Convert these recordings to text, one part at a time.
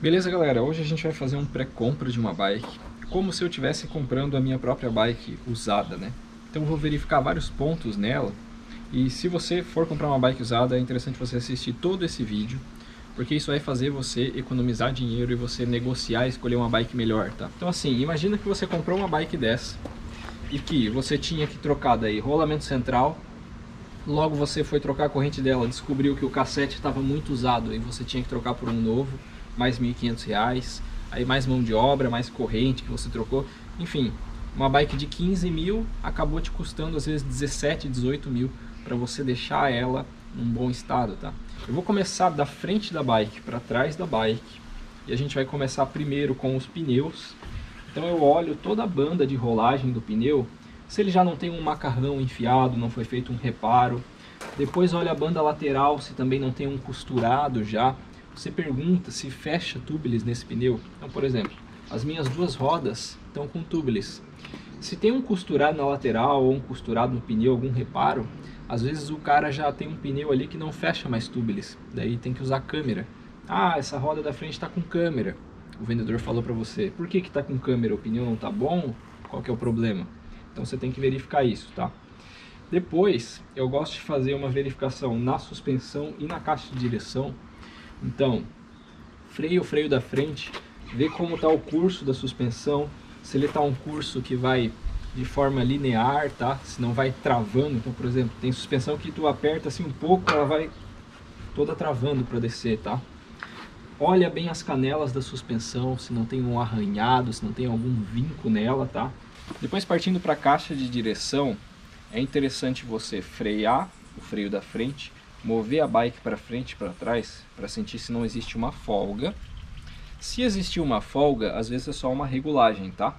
Beleza, galera? Hoje a gente vai fazer um pré-compra de uma bike, como se eu estivesse comprando a minha própria bike usada, né? Então eu vou verificar vários pontos nela, e se você for comprar uma bike usada, é interessante você assistir todo esse vídeo, porque isso vai fazer você economizar dinheiro e você negociar e escolher uma bike melhor, tá? Então assim, imagina que você comprou uma bike dessa, e que você tinha que trocar daí rolamento central, logo você foi trocar a corrente dela, descobriu que o cassete estava muito usado e você tinha que trocar por um novo, mais R$ 1.500, aí mais mão de obra, mais corrente que você trocou, enfim, uma bike de 15 mil acabou te custando às vezes 17, 18 mil para você deixar ela num bom estado, tá? Eu vou começar da frente da bike para trás da bike e a gente vai começar primeiro com os pneus. Então eu olho toda a banda de rolagem do pneu, se ele já não tem um macarrão enfiado, não foi feito um reparo. Depois olha a banda lateral, se também não tem um costurado já. Você pergunta se fecha tubeless nesse pneu. Então, por exemplo, as minhas duas rodas estão com tubeless. Se tem um costurado na lateral ou um costurado no pneu, algum reparo, às vezes o cara já tem um pneu ali que não fecha mais tubeless. Daí tem que usar câmera. Ah, essa roda da frente está com câmera. O vendedor falou para você. Por que está com câmera? O pneu não está bom? Qual que é o problema? Então você tem que verificar isso, tá? Depois, eu gosto de fazer uma verificação na suspensão e na caixa de direção. Então, freio da frente, ver como está o curso da suspensão, se ele está um curso que vai de forma linear, tá? Se não vai travando. Então, por exemplo, tem suspensão que tu aperta assim um pouco, ela vai toda travando para descer, tá? Olha bem as canelas da suspensão, se não tem um arranhado, se não tem algum vinco nela, tá? Depois, partindo para a caixa de direção, é interessante você frear o freio da frente, mover a bike para frente e para trás, para sentir se não existe uma folga. Se existir uma folga, às vezes é só uma regulagem, tá?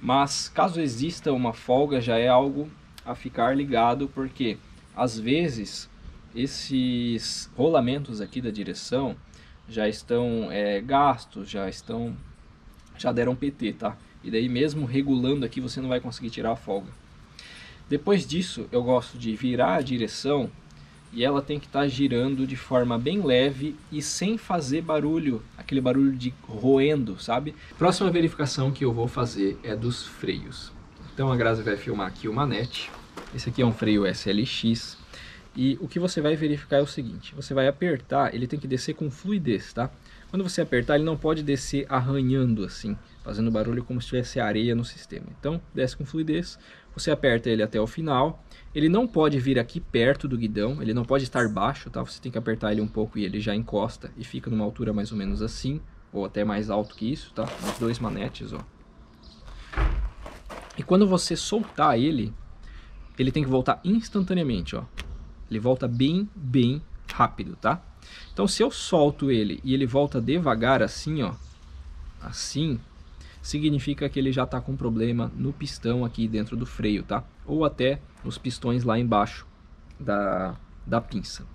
Mas caso exista uma folga, já é algo a ficar ligado, porque às vezes esses rolamentos aqui da direção já estão gastos, já deram PT, tá? E daí mesmo regulando aqui você não vai conseguir tirar a folga. Depois disso eu gosto de virar a direção e ela tem que estar girando de forma bem leve e sem fazer barulho, aquele barulho de roendo, sabe? Próxima verificação que eu vou fazer é dos freios. Então a Grazi vai filmar aqui o manete. Esse aqui é um freio SLX. E o que você vai verificar é o seguinte, você vai apertar, ele tem que descer com fluidez, tá? Quando você apertar, ele não pode descer arranhando assim, fazendo barulho como se tivesse areia no sistema. Então, desce com fluidez, você aperta ele até o final. Ele não pode vir aqui perto do guidão, ele não pode estar baixo, tá? Você tem que apertar ele um pouco e ele já encosta e fica numa altura mais ou menos assim, ou até mais alto que isso, tá? Os dois manetes, ó. E quando você soltar ele tem que voltar instantaneamente, ó. Ele volta bem rápido, tá? Então se eu solto ele e ele volta devagar assim, ó, assim, significa que ele já está com problema no pistão aqui dentro do freio, tá? Ou até nos pistões lá embaixo da pinça.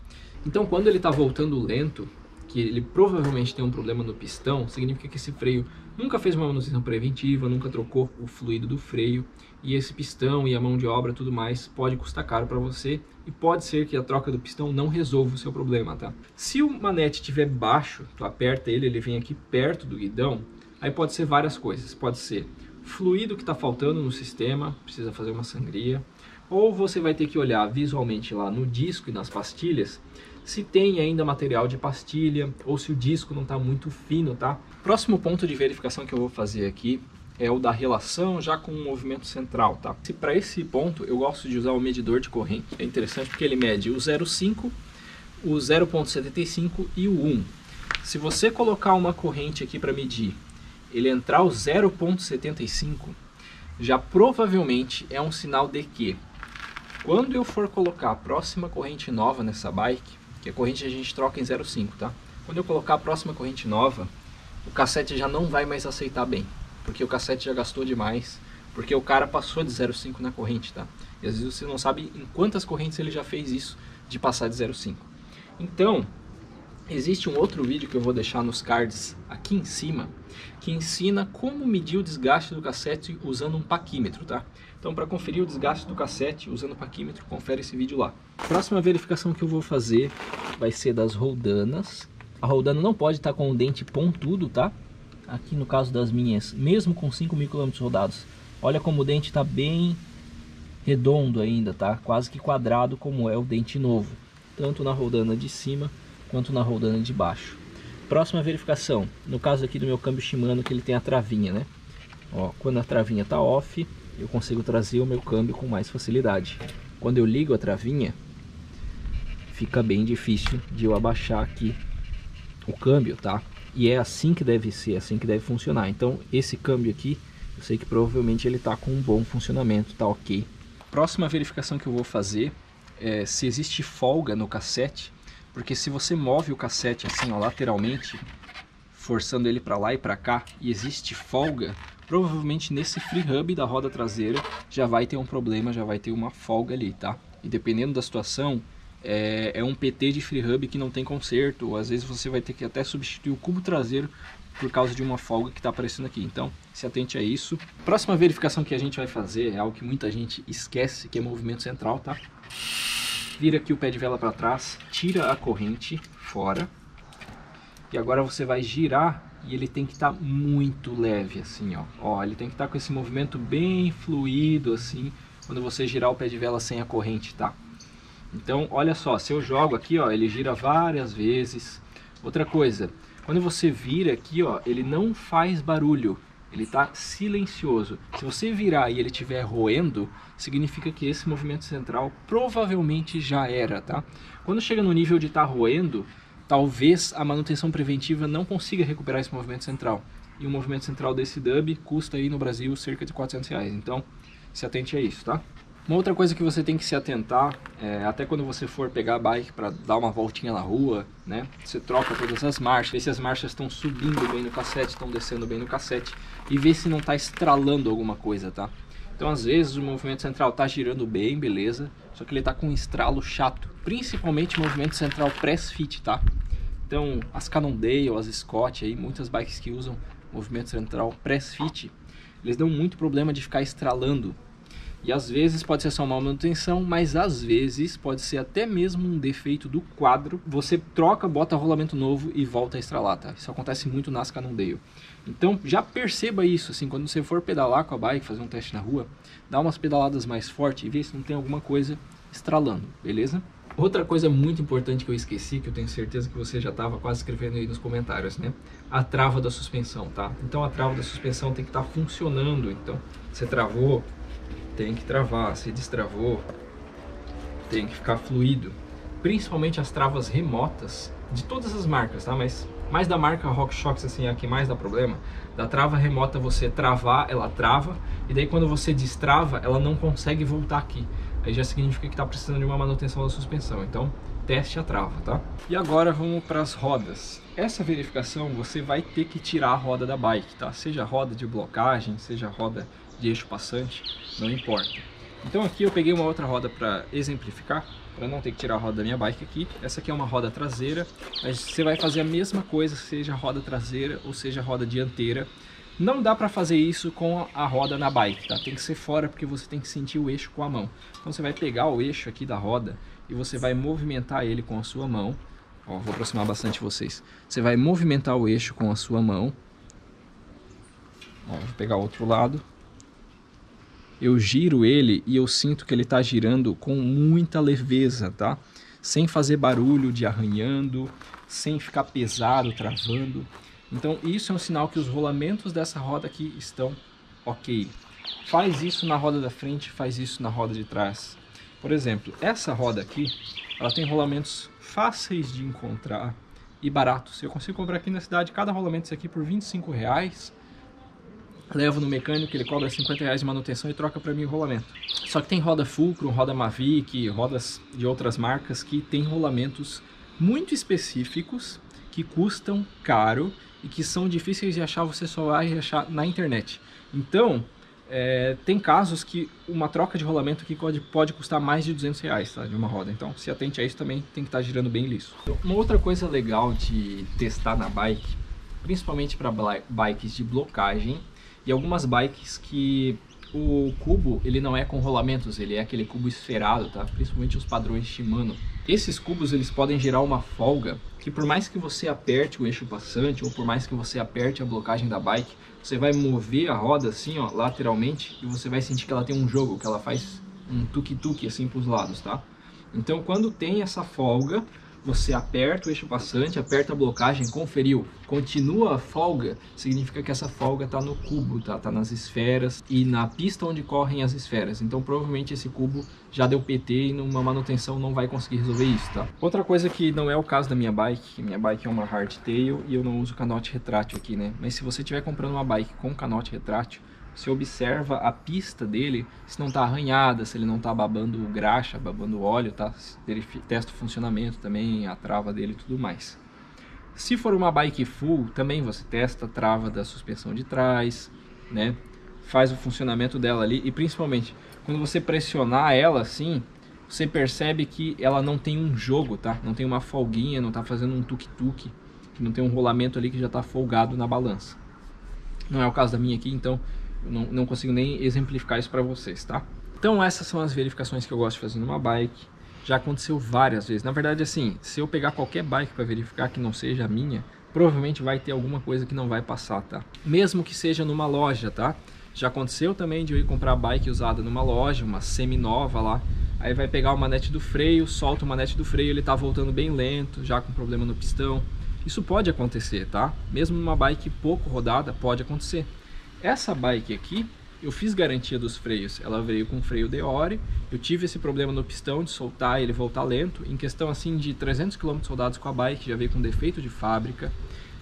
Então quando ele está voltando lento, que ele provavelmente tem um problema no pistão, significa que esse freio nunca fez uma manutenção preventiva, nunca trocou o fluido do freio, e esse pistão e a mão de obra e tudo mais pode custar caro para você, e pode ser que a troca do pistão não resolva o seu problema, tá? Se o manete estiver baixo, tu aperta ele, ele vem aqui perto do guidão, aí pode ser várias coisas, pode ser fluido que está faltando no sistema, precisa fazer uma sangria, ou você vai ter que olhar visualmente lá no disco e nas pastilhas, se tem ainda material de pastilha, ou se o disco não está muito fino, tá? Próximo ponto de verificação que eu vou fazer aqui é o da relação já com o movimento central, tá? Para esse ponto eu gosto de usar o medidor de corrente, é interessante porque ele mede o 0,5, o 0,75 e o 1. Se você colocar uma corrente aqui para medir, ele entrar o 0,75, já provavelmente é um sinal de que quando eu for colocar a próxima corrente nova nessa bike, que a corrente a gente troca em 0,5, tá? Quando eu colocar a próxima corrente nova, o cassete já não vai mais aceitar bem, porque o cassete já gastou demais, porque o cara passou de 0,5 na corrente, tá? E às vezes você não sabe em quantas correntes ele já fez isso de passar de 0,5. Então, existe um outro vídeo que eu vou deixar nos cards aqui em cima, que ensina como medir o desgaste do cassete usando um paquímetro, tá? Então, para conferir o desgaste do cassete usando o paquímetro, confere esse vídeo lá. A próxima verificação que eu vou fazer vai ser das roldanas A roldana não pode estar com o dente pontudo, tá? Aqui no caso das minhas, mesmo com 5.000 km rodados, olha como o dente está bem redondo ainda, tá? Quase que quadrado como é o dente novo, tanto na roldana de cima quanto na roldana de baixo. Próxima verificação, no caso aqui do meu câmbio Shimano, que ele tem a travinha, né? Ó, quando a travinha tá off, eu consigo trazer o meu câmbio com mais facilidade. Quando eu ligo a travinha, fica bem difícil de eu abaixar aqui o câmbio, tá? E é assim que deve ser, assim que deve funcionar. Então esse câmbio aqui, eu sei que provavelmente ele tá com um bom funcionamento, tá ok. Próxima verificação que eu vou fazer é se existe folga no cassete, porque se você move o cassete assim, ó, lateralmente, forçando ele para lá e para cá, e existe folga, provavelmente nesse free hub da roda traseira já vai ter um problema, já vai ter uma folga ali, tá? E dependendo da situação, é um PT de free hub que não tem conserto, ou às vezes você vai ter que até substituir o cubo traseiro por causa de uma folga que está aparecendo aqui. Então se atente a isso. Próxima verificação que a gente vai fazer é algo que muita gente esquece, que é movimento central, tá? Vira aqui o pé de vela para trás, tira a corrente fora, e agora você vai girar e ele tem que estar muito leve assim, ó. Ele tem que estar com esse movimento bem fluido assim, quando você girar o pé de vela sem a corrente, tá? Então, olha só, se eu jogo aqui, ó, ele gira várias vezes. Outra coisa, quando você vira aqui, ó, ele não faz barulho, ele tá silencioso. Se você virar e ele estiver roendo, significa que esse movimento central provavelmente já era, tá? Quando chega no nível de estar roendo, talvez a manutenção preventiva não consiga recuperar esse movimento central. E o movimento central desse dub custa aí no Brasil cerca de R$400. Então, se atente a isso, tá? Uma outra coisa que você tem que se atentar, até quando você for pegar a bike para dar uma voltinha na rua, né? Você troca todas as marchas, vê se as marchas estão subindo bem no cassete, estão descendo bem no cassete, e vê se não está estralando alguma coisa, tá? Então às vezes o movimento central está girando bem, beleza, só que ele está com um estralo chato, principalmente o movimento central press fit, tá? Então as Cannondale, as Scott, aí, muitas bikes que usam movimento central press fit, eles dão muito problema de ficar estralando. E às vezes pode ser só uma manutenção, mas às vezes pode ser até mesmo um defeito do quadro. Você troca, bota rolamento novo e volta a estralar, tá? Isso acontece muito nas Cannondale. Então já perceba isso, assim, quando você for pedalar com a bike, fazer um teste na rua, dá umas pedaladas mais fortes e vê se não tem alguma coisa estralando, beleza? Outra coisa muito importante que eu esqueci, que eu tenho certeza que você já estava quase escrevendo aí nos comentários, né? A trava da suspensão, tá? Então a trava da suspensão tem que estar funcionando. Então, você travou, tem que travar, se destravou, tem que ficar fluido. Principalmente as travas remotas, de todas as marcas, tá? Mas mais da marca RockShox, assim, é a que mais dá problema. Da trava remota, você travar, ela trava, e daí quando você destrava, ela não consegue voltar aqui. Aí já significa que está precisando de uma manutenção da suspensão. Então, teste a trava, tá? E agora vamos para as rodas. Essa verificação você vai ter que tirar a roda da bike, tá? Seja roda de blocagem, seja roda de eixo passante, não importa. Então aqui eu peguei uma outra roda para exemplificar, para não ter que tirar a roda da minha bike aqui. Essa aqui é uma roda traseira, mas você vai fazer a mesma coisa, seja roda traseira ou seja roda dianteira. Não dá para fazer isso com a roda na bike, tá? Tem que ser fora porque você tem que sentir o eixo com a mão. Então você vai pegar o eixo aqui da roda e você vai movimentar ele com a sua mão. Ó, vou aproximar bastante vocês. Você vai movimentar o eixo com a sua mão. Ó, vou pegar o outro lado. Eu giro ele e eu sinto que ele está girando com muita leveza, tá? Sem fazer barulho de arranhando, sem ficar pesado, travando. Então isso é um sinal que os rolamentos dessa roda aqui estão ok. Faz isso na roda da frente, faz isso na roda de trás. Por exemplo, essa roda aqui, ela tem rolamentos fáceis de encontrar e baratos. Eu consigo comprar aqui na cidade cada rolamento desse aqui por R$25. Levo no mecânico, ele cobra R$50 de manutenção e troca para mim o rolamento. Só que tem roda Fulcrum, roda Mavic, rodas de outras marcas que tem rolamentos muito específicos, que custam caro e que são difíceis de achar, você só vai achar na internet. Então, tem casos que uma troca de rolamento aqui pode custar mais de R$200, tá, de uma roda. Então, se atente a isso também, tem que estar girando bem liso. Uma outra coisa legal de testar na bike, principalmente para bikes de blocagem, e algumas bikes que o cubo ele não é com rolamentos, ele é aquele cubo esferado, tá? Principalmente os padrões Shimano. Esses cubos eles podem gerar uma folga que, por mais que você aperte o eixo passante ou por mais que você aperte a blocagem da bike, você vai mover a roda assim, ó, lateralmente, e você vai sentir que ela tem um jogo, que ela faz um tuk-tuk assim para os lados, tá? Então, quando tem essa folga, você aperta o eixo passante, aperta a blocagem, conferiu, continua a folga, significa que essa folga está no cubo, tá nas esferas e na pista onde correm as esferas. Então provavelmente esse cubo já deu PT e numa manutenção não vai conseguir resolver isso, tá? Outra coisa que não é o caso da minha bike é uma hardtail e eu não uso canote retrátil aqui, né? Mas se você estiver comprando uma bike com canote retrátil, você observa a pista dele, se não está arranhada, se ele não está babando graxa, babando óleo, tá? Testa o funcionamento também, a trava dele e tudo mais. Se for uma bike full, também você testa a trava da suspensão de trás, né? Faz o funcionamento dela ali e principalmente, quando você pressionar ela assim, você percebe que ela não tem um jogo, tá? Não tem uma folguinha, não está fazendo um tuk-tuk, que não tem um rolamento ali que já está folgado na balança. Não é o caso da minha aqui, então eu não consigo nem exemplificar isso para vocês, tá? Então essas são as verificações que eu gosto de fazer numa bike. Já aconteceu várias vezes. Na verdade, assim, se eu pegar qualquer bike para verificar que não seja a minha, provavelmente vai ter alguma coisa que não vai passar, tá? Mesmo que seja numa loja, tá? Já aconteceu também de eu ir comprar bike usada numa loja, uma semi-nova lá. Aí vai pegar o manete do freio, solta o manete do freio, ele tá voltando bem lento, já com problema no pistão. Isso pode acontecer, tá? Mesmo numa bike pouco rodada, pode acontecer. Essa bike aqui, eu fiz garantia dos freios, ela veio com freio Deore, eu tive esse problema no pistão de soltar e ele voltar lento, em questão assim de 300 km rodados com a bike, já veio com defeito de fábrica,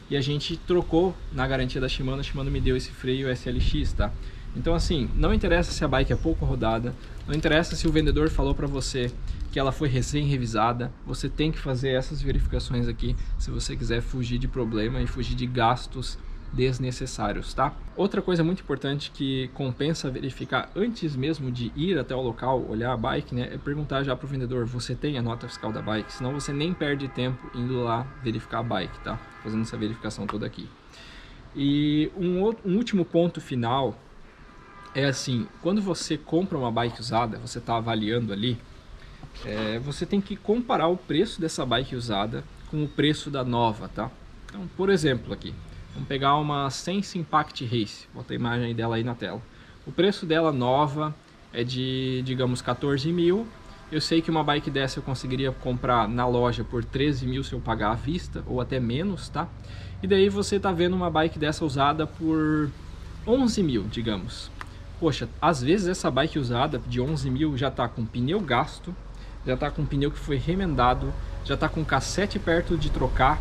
e a gente trocou na garantia da Shimano, a Shimano me deu esse freio SLX, tá? Então assim, não interessa se a bike é pouco rodada, não interessa se o vendedor falou para você que ela foi recém-revisada, você tem que fazer essas verificações aqui se você quiser fugir de problema e fugir de gastos desnecessários, tá? Outra coisa muito importante que compensa verificar antes mesmo de ir até o local, olhar a bike, né, é perguntar já para o vendedor, você tem a nota fiscal da bike? Senão você nem perde tempo indo lá verificar a bike, tá? Fazendo essa verificação toda aqui. E um último ponto final é assim, quando você compra uma bike usada, você está avaliando ali, você tem que comparar o preço dessa bike usada com o preço da nova, tá? Então, por exemplo aqui, vamos pegar uma Sense Impact Race, bota a imagem dela aí na tela. O preço dela nova é de, digamos, 14 mil. Eu sei que uma bike dessa eu conseguiria comprar na loja por 13 mil se eu pagar à vista, ou até menos, tá? E daí você tá vendo uma bike dessa usada por 11 mil, digamos. Poxa, às vezes essa bike usada de 11 mil já tá com pneu gasto, já tá com pneu que foi remendado, já tá com cassete perto de trocar,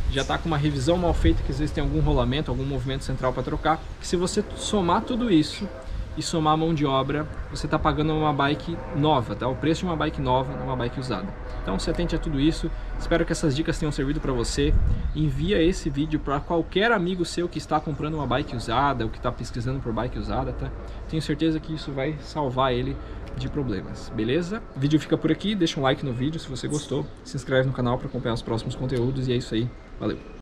já está com uma revisão mal feita, que às vezes tem algum rolamento, algum movimento central para trocar, que se você somar tudo isso e somar a mão de obra, você está pagando uma bike nova, tá? O preço de uma bike nova numa bike usada. Então se atente a tudo isso, espero que essas dicas tenham servido para você. Envia esse vídeo para qualquer amigo seu que está comprando uma bike usada ou que está pesquisando por bike usada, tá? Tenho certeza que isso vai salvar ele de problemas, beleza? O vídeo fica por aqui, deixa um like no vídeo se você gostou, se inscreve no canal para acompanhar os próximos conteúdos e é isso aí, valeu!